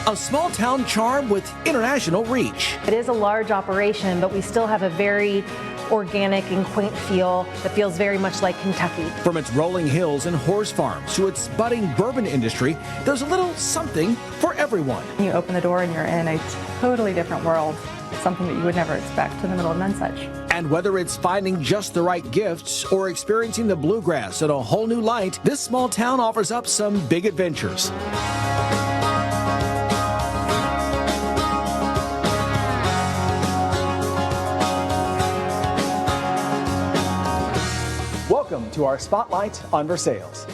A small town charm with international reach. It is a large operation, but we still have a very organic and quaint feel that feels very much like Kentucky. From its rolling hills and horse farms to its budding bourbon industry, there's a little something for everyone. You open the door and you're in a totally different world, something that you would never expect in the middle of Nonsuch. And whether it's finding just the right gifts or experiencing the bluegrass in a whole new light, this small town offers up some big adventures. Welcome to our Spotlight on Versailles.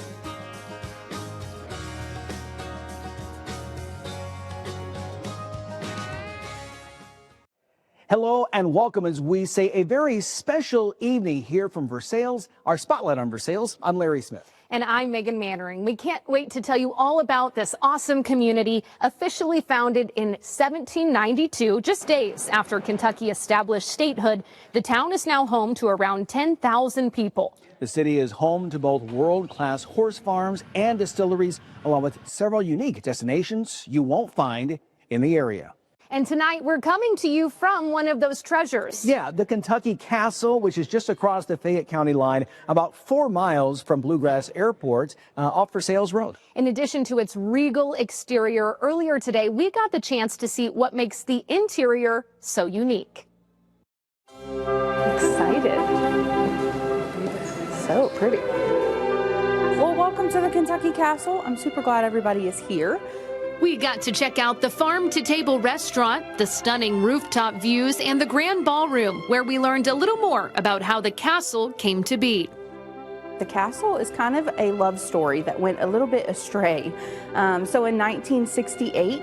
Hello and welcome as we say a very special evening here from Versailles, our Spotlight on Versailles. I'm Larry Smith. And I'm Megan Mannering. We can't wait to tell you all about this awesome community officially founded in 1792, just days after Kentucky established statehood. The town is now home to around 10,000 people. The city is home to both world-class horse farms and distilleries, along with several unique destinations you won't find in the area. And tonight we're coming to you from one of those treasures. Yeah, the Kentucky Castle, which is just across the Fayette County line, about 4 miles from Bluegrass Airport off Versailles Road. In addition to its regal exterior, earlier today we got the chance to see what makes the interior so unique. Excited. So pretty. Well, welcome to the Kentucky Castle. I'm super glad everybody is here. We got to check out the farm-to-table restaurant, the stunning rooftop views, and the grand ballroom, where we learned a little more about how the castle came to be. The castle is kind of a love story that went a little bit astray. So in 1968,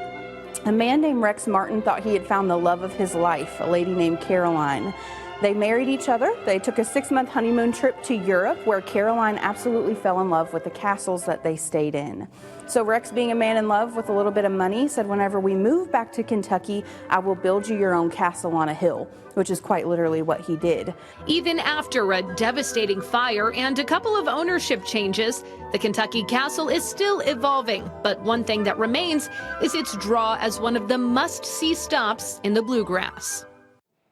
a man named Rex Martin thought he had found the love of his life, a lady named Caroline. They married each other. They took a 6-month honeymoon trip to Europe, where Caroline absolutely fell in love with the castles that they stayed in. So Rex, being a man in love with a little bit of money, said, whenever we move back to Kentucky, I will build you your own castle on a hill, which is quite literally what he did. Even after a devastating fire and a couple of ownership changes, the Kentucky Castle is still evolving. But one thing that remains is its draw as one of the must-see stops in the Bluegrass.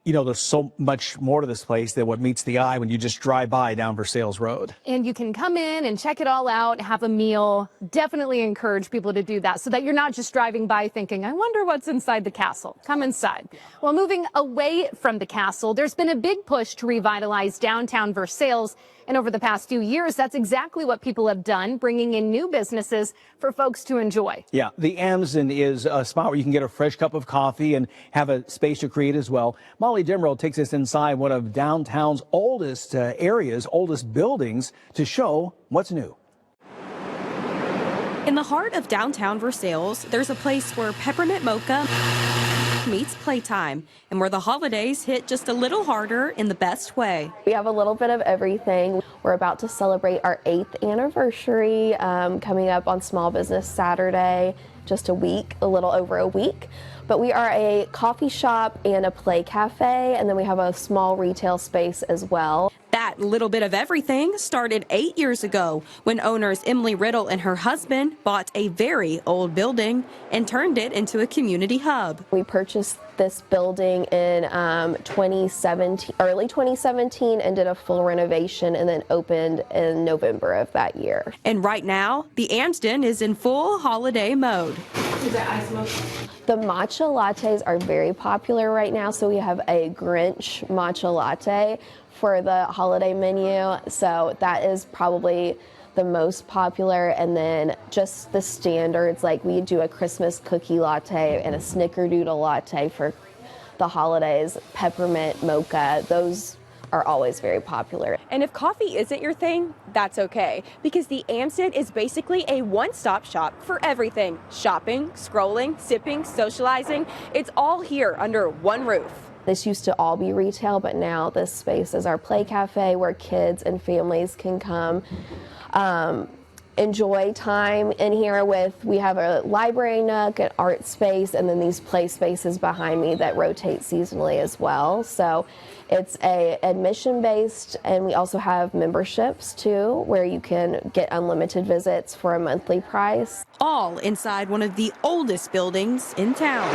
You know, there's so much more to this place than what meets the eye when you just drive by down Versailles Road. And you can come in and check it all out, have a meal. Definitely encourage people to do that so that you're not just driving by thinking, I wonder what's inside the castle. Come inside. Well, moving away from the castle, there's been a big push to revitalize downtown Versailles. And over the past few years, that's exactly what people have done, bringing in new businesses for folks to enjoy. Yeah, the Amsden is a spot where you can get a fresh cup of coffee and have a space to create as well. Molly Demerol takes us inside one of downtown's oldest areas, oldest buildings, to show what's new. In the heart of downtown Versailles, there's a place where peppermint mocha meets playtime, and where the holidays hit just a little harder in the best way. We have a little bit of everything. We're about to celebrate our 8th anniversary coming up on Small Business Saturday, just a little over a week. But we are a coffee shop and a play cafe, and then we have a small retail space as well. That little bit of everything started 8 years ago when owners Emily Riddle and her husband bought a very old building and turned it into a community hub. We purchased this building in early 2017, and did a full renovation and then opened in November of that year. And right now, the Amsden is in full holiday mode. The matcha lattes are very popular right now, so we have a Grinch matcha latte for the holiday menu, so that is probably the most popular. And then just the standards, like we do a Christmas cookie latte and a snickerdoodle latte for the holidays, peppermint mocha, those are always very popular. And if coffee isn't your thing, that's okay, because the Amsden is basically a one-stop shop for everything. Shopping, scrolling, sipping, socializing, it's all here under one roof. This used to all be retail, but now this space is our play cafe where kids and families can come enjoy time in here we have a library nook, an art space, and then these play spaces behind me that rotate seasonally as well. So it's a admission based, and we also have memberships too, where you can get unlimited visits for a monthly price. All inside one of the oldest buildings in town.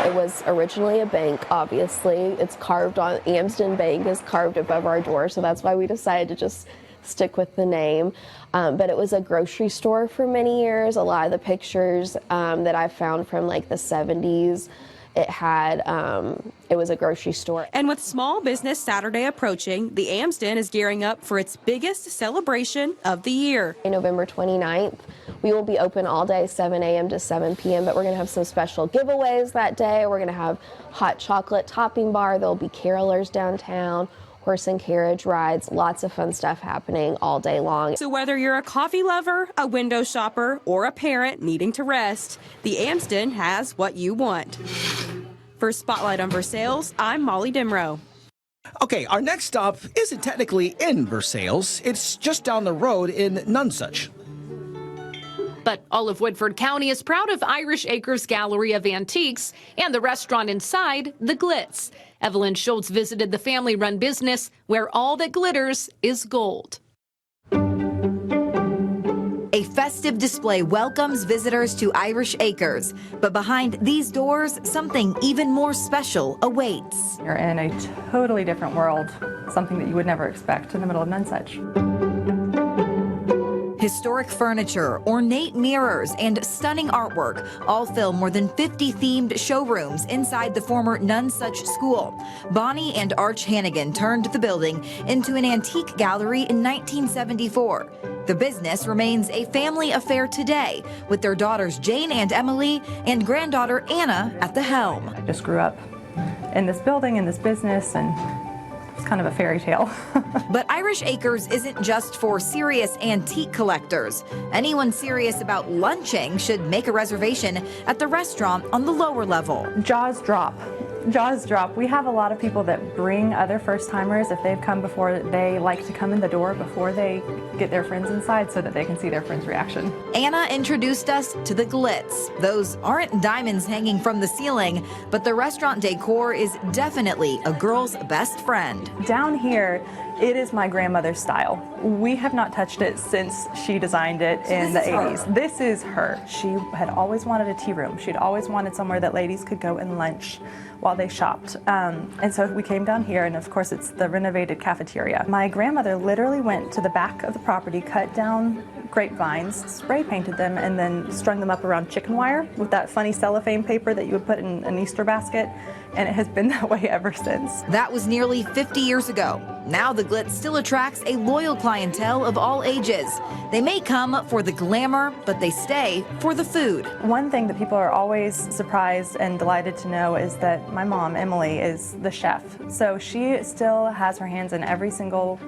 It was originally a bank, obviously. It's carved on, Amsden Bank is carved above our door, so that's why we decided to just stick with the name. But it was a grocery store for many years. A lot of the pictures that I found from like the 70s, it was a grocery store. And with Small Business Saturday approaching, the Amsden is gearing up for its biggest celebration of the year. November 29th, we will be open all day, 7 a.m. to 7 p.m., but we're going to have some special giveaways that day. We're going to have hot chocolate topping bar. There'll be carolers downtown, horse and carriage rides, lots of fun stuff happening all day long. So whether you're a coffee lover, a window shopper, or a parent needing to rest, the Amsden has what you want. For Spotlight on Versailles, I'm Molly Dimrow. Okay, our next stop isn't technically in Versailles. It's just down the road in Nonsuch. But all of Woodford County is proud of Irish Acres Gallery of Antiques and the restaurant inside, the Glitz. Evelyn Schultz visited the family-run business where all that glitters is gold. A festive display welcomes visitors to Irish Acres, but behind these doors, something even more special awaits. You're in a totally different world, something that you would never expect in the middle of Nonsuch. Historic furniture, ornate mirrors, and stunning artwork all fill more than 50 themed showrooms inside the former Nonsuch School. Bonnie and Arch Hannigan turned the building into an antique gallery in 1974. The business remains a family affair today, with their daughters Jane and Emily and granddaughter Anna at the helm. I just grew up in this building, in this business, and it's kind of a fairy tale. But Irish Acres isn't just for serious antique collectors. Anyone serious about lunching should make a reservation at the restaurant on the lower level. Jaws drop. Jaws drop. We have a lot of people that bring other first-timers. If they've come before, they like to come in the door before they get their friends inside so that they can see their friend's reaction. Anna introduced us to the Glitz. Those aren't diamonds hanging from the ceiling, but the restaurant decor is definitely a girl's best friend. Down here, it is my grandmother's style. We have not touched it since she designed it in the 80s. This is her. She had always wanted a tea room. She'd always wanted somewhere that ladies could go and lunch while they shopped. And so we came down here, and of course it's the renovated cafeteria. My grandmother literally went to the back of the property, cut down grapevines, spray painted them, and then strung them up around chicken wire with that funny cellophane paper that you would put in an Easter basket. And it has been that way ever since. That was nearly 50 years ago. Now the Glitz still attracts a loyal clientele of all ages. They may come for the glamour, but they stay for the food. One thing that people are always surprised and delighted to know is that my mom, Emily, is the chef. So she still has her hands in every single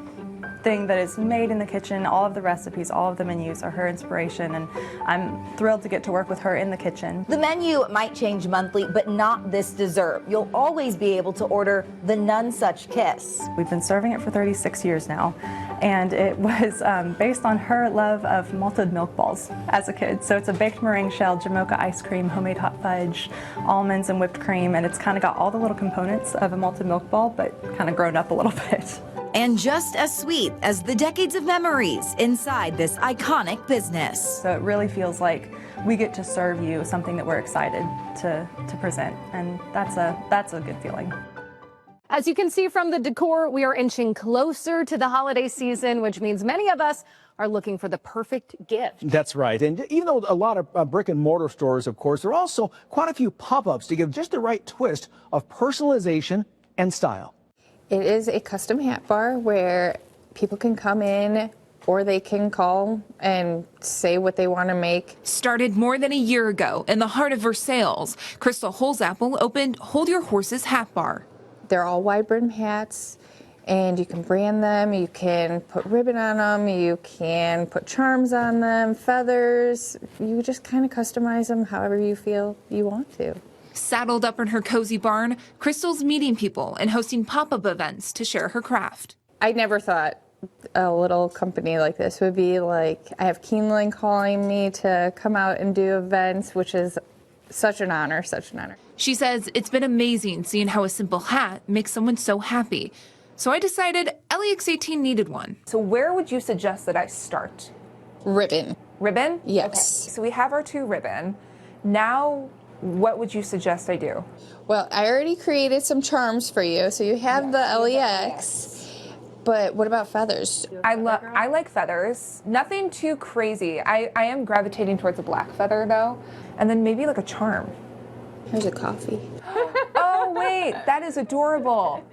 thing that is made in the kitchen. All of the recipes, all of the menus are her inspiration, and I'm thrilled to get to work with her in the kitchen. The menu might change monthly, but not this dessert. You'll always be able to order the Nonsuch Kiss. We've been serving it for 36 years now, and it was based on her love of malted milk balls as a kid. So it's a baked meringue shell, Jamocha ice cream, homemade hot fudge, almonds and whipped cream, and it's kind of got all the little components of a malted milk ball, but kind of grown up a little bit. And just as sweet as the decades of memories inside this iconic business. So it really feels like we get to serve you something that we're excited to present, and that's a good feeling. As you can see from the decor, we are inching closer to the holiday season, which means many of us are looking for the perfect gift. That's right. And even though a lot of brick and mortar stores, of course, there are also quite a few pop-ups to give just the right twist of personalization and style. It is a custom hat bar where people can come in or they can call and say what they want to make. Started more than a year ago in the heart of Versailles, Crystal Holzapfel opened Hold Your Horse's Hat Bar. They're all wide brim hats, and you can brand them, you can put ribbon on them, you can put charms on them, feathers. You just kind of customize them however you feel you want to. Saddled up in her cozy barn, Crystal's meeting people and hosting pop-up events to share her craft. I never thought a little company like this would be like, I have Keeneland calling me to come out and do events, which is such an honor, such an honor. She says it's been amazing seeing how a simple hat makes someone so happy. So I decided LEX18 needed one. So where would you suggest that I start? Ribbon. Ribbon? Yes. Okay. So we have our 2 ribbon. Now, what would you suggest I do? Well, I already created some charms for you. So you have the LEX, but what about feathers? I like feathers. Nothing too crazy. I am gravitating towards a black feather though. And then maybe like a charm. Here's a coffee. Oh wait, that is adorable.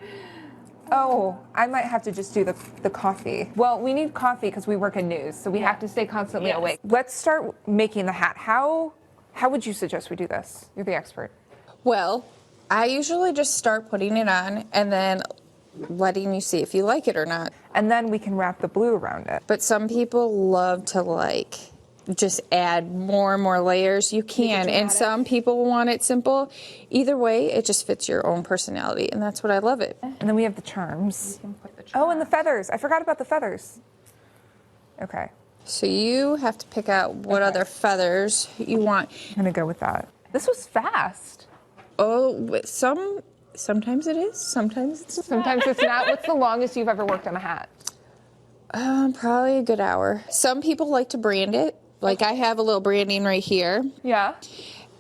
Oh, I might have to just do the coffee. Well, we need coffee because we work in news, so we have to stay constantly awake. Let's start making the hat. How would you suggest we do this? You're the expert. Well, I usually just start putting it on and then letting you see if you like it or not. And then we can wrap the blue around it. But some people love to just add more and more layers. You can, and some people want it simple. Either way, it just fits your own personality, and that's what I love it. And then we have the charms. Oh, and the feathers. I forgot about the feathers. Okay. So you have to pick out what other feathers you want. I'm gonna go with that. This was fast. Oh, sometimes it is, sometimes it's not. Sometimes it's not. What's the longest you've ever worked on a hat? Probably a good hour. Some people like to brand it. Like I have a little branding right here. Yeah.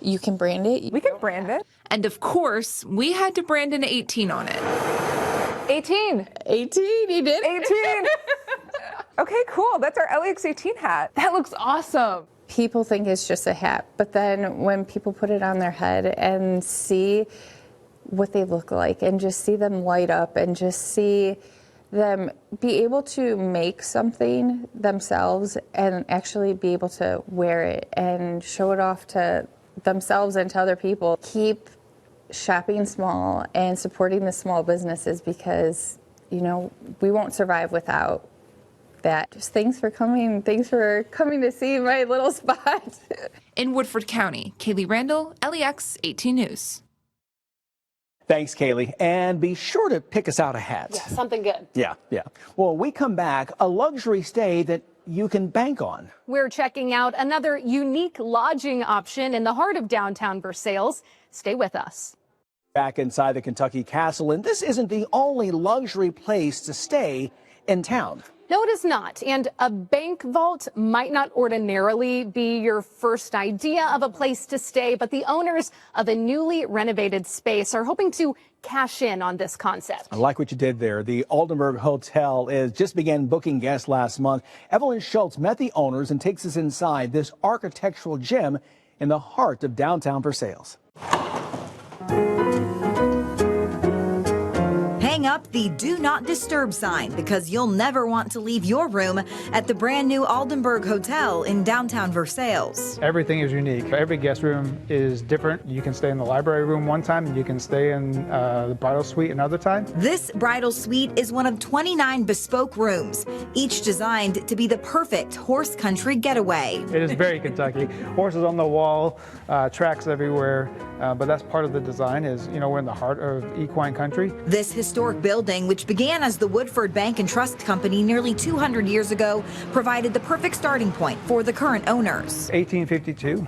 You can brand it. We can brand it. And of course, we had to brand an 18 on it. 18. 18, you did? 18. Okay, cool. That's our LEX18 hat. That looks awesome. People think it's just a hat, but then when people put it on their head and see what they look like and just see them light up and just see them be able to make something themselves and actually be able to wear it and show it off to themselves and to other people. Keep shopping small and supporting the small businesses because, we won't survive without that. Just thanks for coming to see my little spot. In Woodford County, Kaylee Randall, LEX18 News. Thanks, Kaylee. And be sure to pick us out a hat. Yeah, something good. Yeah. Well, we come back, a luxury stay that you can bank on. We're checking out another unique lodging option in the heart of downtown Versailles. Stay with us. Back inside the Kentucky Castle, and this isn't the only luxury place to stay in town. No, it is not. And a bank vault might not ordinarily be your first idea of a place to stay, but the owners of a newly renovated space are hoping to cash in on this concept. I like what you did there. The Aldenberg Hotel just began booking guests last month. Evelyn Schultz met the owners and takes us inside this architectural gem in the heart of downtown Versailles. Hang up the Do Not Disturb sign because you'll never want to leave your room at the brand new Aldenberg Hotel in downtown Versailles. Everything is unique. Every guest room is different. You can stay in the library room one time and you can stay in the bridal suite another time. This bridal suite is one of 29 bespoke rooms, each designed to be the perfect horse country getaway. It is very Kentucky. Horses on the wall, tracks everywhere, but that's part of the design is, we're in the heart of equine country. This historic building, which began as the Woodford Bank and Trust Company nearly 200 years ago, provided the perfect starting point for the current owners. 1852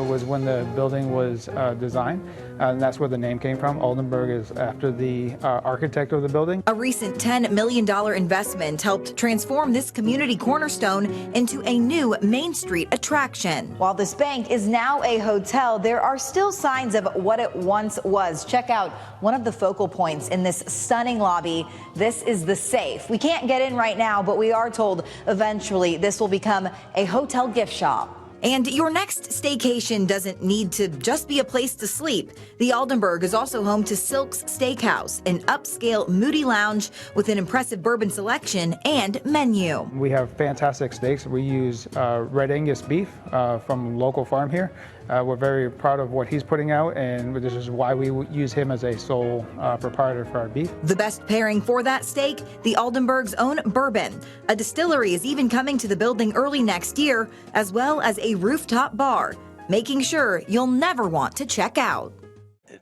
was when the building was designed, and that's where the name came from. Aldenberg is after the architect of the building. A recent $10 million investment helped transform this community cornerstone into a new Main Street attraction. While this bank is now a hotel, there are still signs of what it once was. Check out one of the focal points in this stunning lobby. This is the safe. We can't get in right now, but we are told eventually this will become a hotel gift shop. And your next staycation doesn't need to just be a place to sleep. The Aldenberg is also home to Silk's Steakhouse, an upscale moody lounge with an impressive bourbon selection and menu. We have fantastic steaks. We use red Angus beef from local farm here. We're very proud of what he's putting out, and this is why we use him as a sole proprietor for our beef. The best pairing for that steak, the Aldenberg's own bourbon. A distillery is even coming to the building early next year, as well as a rooftop bar, making sure you'll never want to check out.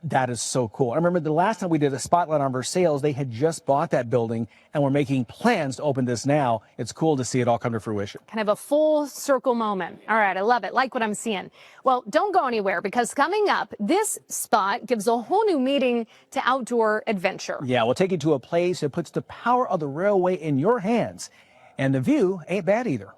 That is so cool. I remember the last time we did a spotlight on Versailles, they had just bought that building and we're making plans to open this now. It's cool to see it all come to fruition. Kind of a full circle moment. All right, I love it. Like what I'm seeing. Well, don't go anywhere because coming up, this spot gives a whole new meaning to outdoor adventure. Yeah, we'll take you to a place that puts the power of the railway in your hands. And the view ain't bad either.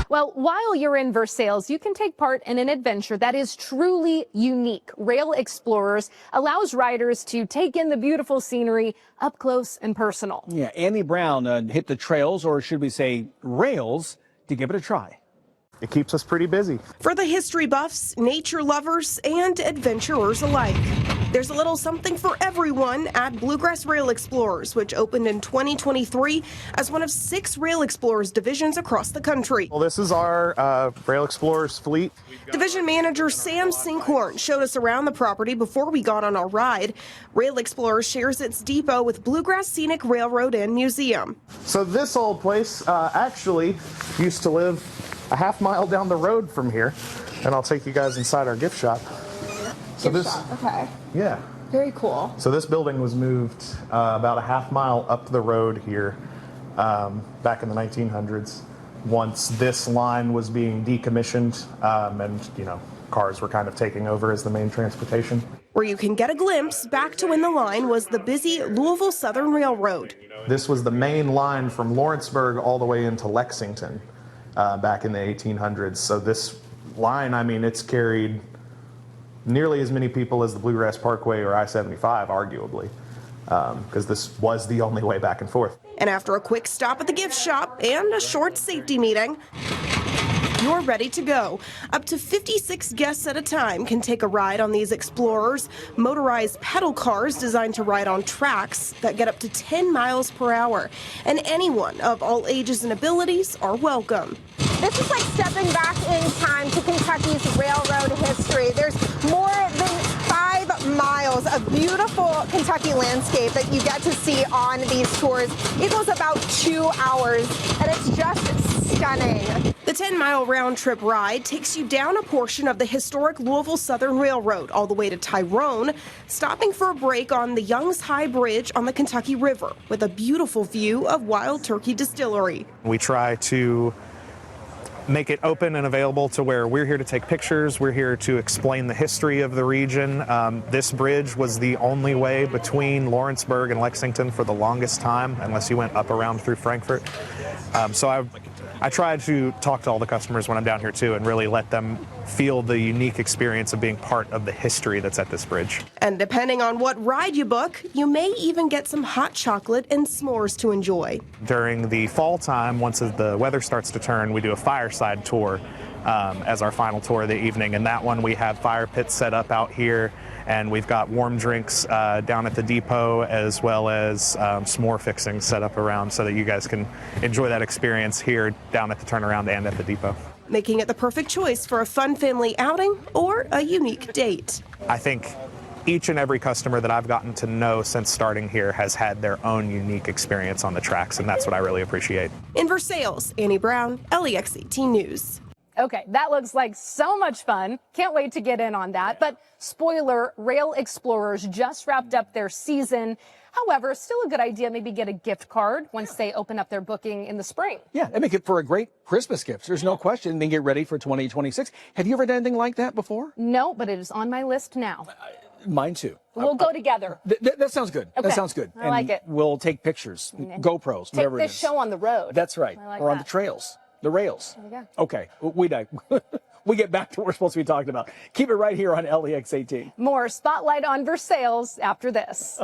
Well, while you're in Versailles, you can take part in an adventure that is truly unique. Rail Explorers allows riders to take in the beautiful scenery up close and personal. Yeah, Andy Brown hit the trails, or should we say rails, to give it a try. It keeps us pretty busy. For the history buffs, nature lovers, and adventurers alike. There's a little something for everyone at Bluegrass Rail Explorers, which opened in 2023 as one of 6 Rail Explorers divisions across the country. Well, this is our Rail Explorers fleet. Division manager Sam Sinkhorn showed us around the property before we got on our ride. Rail Explorers shares its depot with Bluegrass Scenic Railroad and Museum. So this old place actually used to live a half-mile down the road from here, and I'll take you guys inside our gift shop. So Okay. Yeah. Very cool. So this building was moved about a half-mile up the road here back in the 1900s. Once this line was being decommissioned, and cars were kind of taking over as the main transportation. Where you can get a glimpse back to when the line was the busy Louisville Southern Railroad. This was the main line from Lawrenceburg all the way into Lexington back in the 1800s. So this line, it's carried nearly as many people as the Bluegrass Parkway or I-75, arguably, because this was the only way back and forth. And after a quick stop at the gift shop and a short safety meeting, you're ready to go. Up to 56 guests at a time can take a ride on these Explorers, motorized pedal cars designed to ride on tracks that get up to 10 miles per hour. And anyone of all ages and abilities are welcome. This is like stepping back in time to Kentucky's railroad history. There's more than 5 miles of beautiful Kentucky landscape that you get to see on these tours. It goes about 2 hours, and it's just stunning. The 10-mile round-trip ride takes you down a portion of the historic Louisville Southern Railroad all the way to Tyrone, stopping for a break on the Young's High Bridge on the Kentucky River with a beautiful view of Wild Turkey Distillery. We try to make it open and available to where we're here to take pictures, we're here to explain the history of the region. This bridge was the only way between Lawrenceburg and Lexington for the longest time, unless you went up around through Frankfort. So I try to talk to all the customers when I'm down here too and really let them feel the unique experience of being part of the history that's at this bridge. And depending on what ride you book, you may even get some hot chocolate and s'mores to enjoy. During the fall time, once the weather starts to turn, we do a fireside tour as our final tour of the evening. And that one we have fire pits set up out here, and we've got warm drinks down at the depot, as well as s'more fixing set up around so that you guys can enjoy that experience here down at the turnaround and at the depot. Making it the perfect choice for a fun family outing or a unique date. I think each and every customer that I've gotten to know since starting here has had their own unique experience on the tracks, and that's what I really appreciate. In Versailles, Annie Brown, LEX 18 News. Okay, that looks like so much fun. Can't wait to get in on that. But spoiler, Rail Explorers just wrapped up their season. However, still a good idea, maybe get a gift card once they open up their booking in the spring. Yeah, they make it for a great Christmas gift. There's no question. Then get ready for 2026. Have you ever done anything like that before? No, but it is on my list now. Mine too. We'll go together. That sounds good. Okay. That sounds good. I like it. We'll take pictures, GoPros, Take whatever it this is. show on the road. That's right. I like or on that. the trails, the rails. There we go. Okay, we get back to what we're supposed to be talking about. Keep it right here on LEX 18. More Spotlight on Versailles after this.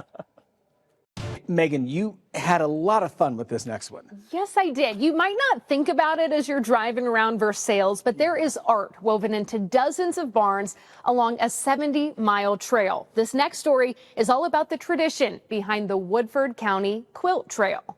Megan, you had a lot of fun with this next one. Yes, I did. You might not think about it as you're driving around Versailles, but there is art woven into dozens of barns along a 70-mile trail. This next story is all about the tradition behind the Woodford County Quilt Trail.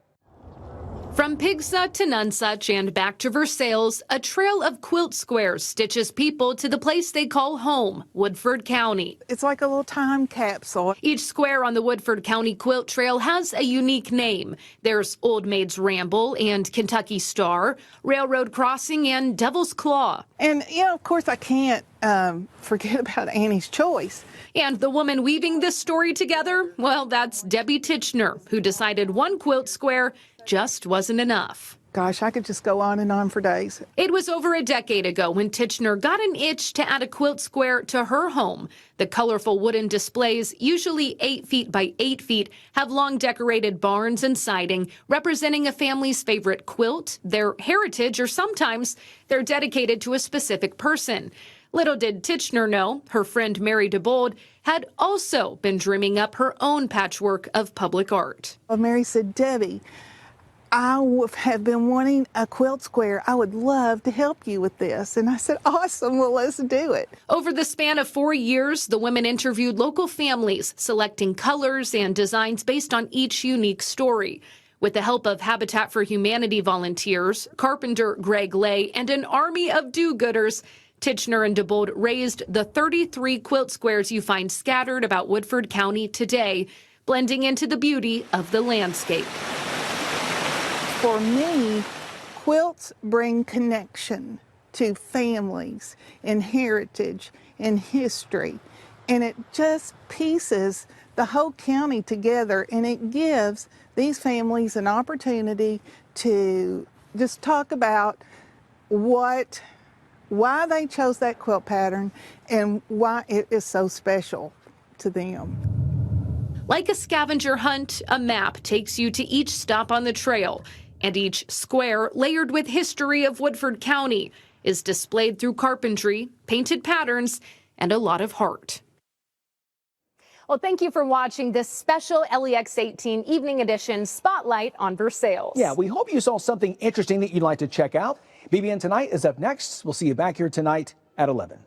From Pigsa to Nonsuch and back to Versailles, a trail of quilt squares stitches people to the place they call home, Woodford County. It's like a little time capsule. Each square on the Woodford County Quilt Trail has a unique name. There's Old Maid's Ramble and Kentucky Star, Railroad Crossing and Devil's Claw. And, of course, I can't forget about Annie's Choice. And the woman weaving this story together, well, that's Debbie Titchener, who decided one quilt square just wasn't enough. Gosh, I could just go on and on for days. It was over a decade ago when Titchener got an itch to add a quilt square to her home. The colorful wooden displays, usually 8 feet by 8 feet, have long decorated barns and siding, representing a family's favorite quilt, their heritage, or sometimes they're dedicated to a specific person. Little did Titchener know, her friend Mary DeBold had also been dreaming up her own patchwork of public art. Well, Mary said, Debbie, I have been wanting a quilt square. I would love to help you with this. And I said, awesome, well, let's do it. Over the span of 4 years, the women interviewed local families, selecting colors and designs based on each unique story. With the help of Habitat for Humanity volunteers, carpenter Greg Lay, and an army of do-gooders, Titchener and DeBold raised the 33 quilt squares you find scattered about Woodford County today, blending into the beauty of the landscape. For me, quilts bring connection to families and heritage and history, and it just pieces the whole county together, and it gives these families an opportunity to just talk about why they chose that quilt pattern and why it is so special to them. Like a scavenger hunt, a map takes you to each stop on the trail, and each square, layered with history of Woodford County, is displayed through carpentry, painted patterns, and a lot of heart. Well, thank you for watching this special LEX 18 Evening Edition Spotlight on Versailles. Yeah, we hope you saw something interesting that you'd like to check out. BBN Tonight is up next. We'll see you back here tonight at 11.